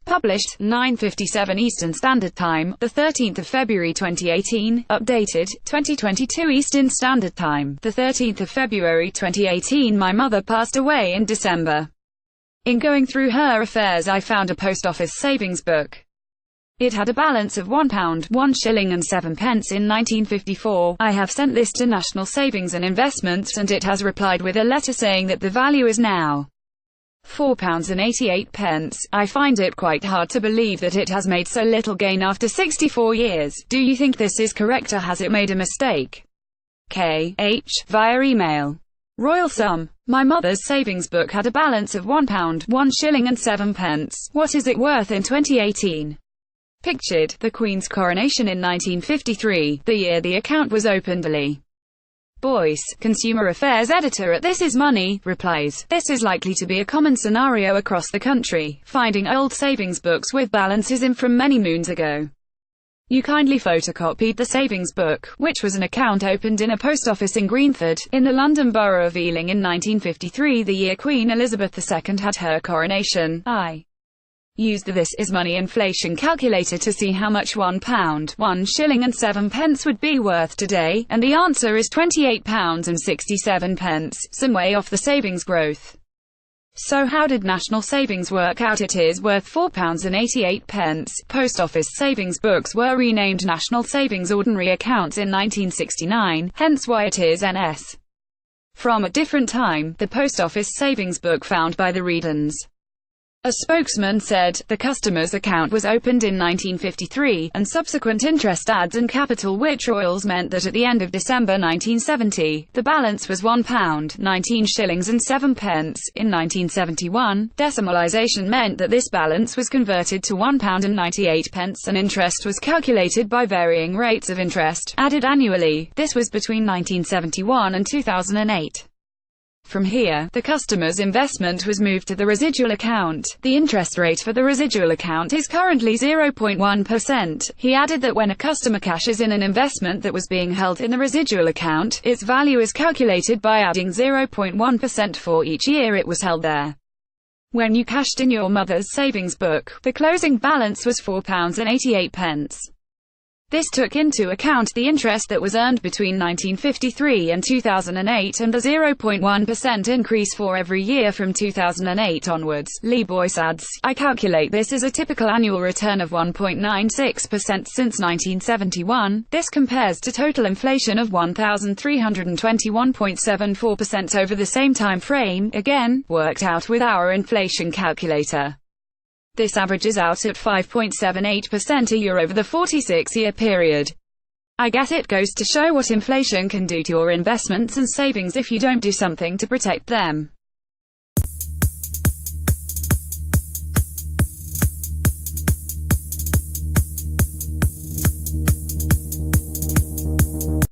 Published, 9:57 Eastern Standard Time, the 13th of February 2018. Updated, 2022 Eastern Standard Time, the 13th of February 2018. My mother passed away in December. In going through her affairs, I found a post office savings book. It had a balance of £1, 1 shilling and 7 pence in 1954. I have sent this to National Savings and Investments, and it has replied with a letter saying that the value is now £4.88. I find it quite hard to believe that it has made so little gain after 64 years. Do you think this is correct, or has it made a mistake? K.H. via email. Royal sum. My mother's savings book had a balance of £1, 1 shilling and 7 pence. What is it worth in 2018? Pictured, the Queen's coronation in 1953, the year the account was opened. Ali Boyce, Consumer Affairs Editor at This Is Money, replies, "This is likely to be a common scenario across the country, finding old savings books with balances in from many moons ago. You kindly photocopied the savings book, which was an account opened in a post office in Greenford, in the London Borough of Ealing in 1953, the year Queen Elizabeth II had her coronation. I used the This Is Money inflation calculator to see how much £1, 1 shilling and 7 pence would be worth today, and the answer is £28.67, some way off the savings growth. So how did National Savings work out it is worth £4.88? Post Office savings books were renamed National Savings Ordinary Accounts in 1969, hence why it is NS. From a different time, the Post Office savings book found by the Reedons. A spokesman said, the customer's account was opened in 1953, and subsequent interest adds and capital withdrawals meant that at the end of December 1970, the balance was £1, 19 shillings and 7 pence. In 1971, decimalisation meant that this balance was converted to £1 and 98 pence, and interest was calculated by varying rates of interest, added annually. This was between 1971 and 2008. From here, the customer's investment was moved to the residual account. The interest rate for the residual account is currently 0.1%. He added that when a customer cashes in an investment that was being held in the residual account, its value is calculated by adding 0.1% for each year it was held there. When you cashed in your mother's savings book, the closing balance was £4.88. This took into account the interest that was earned between 1953 and 2008 and the 0.1% increase for every year from 2008 onwards. Lee Boyce adds, I calculate this as a typical annual return of 1.96% since 1971. This compares to total inflation of 1,321.74% over the same time frame, again, worked out with our inflation calculator. This averages out at 5.78% a year over the 46-year period. I guess it goes to show what inflation can do to your investments and savings if you don't do something to protect them.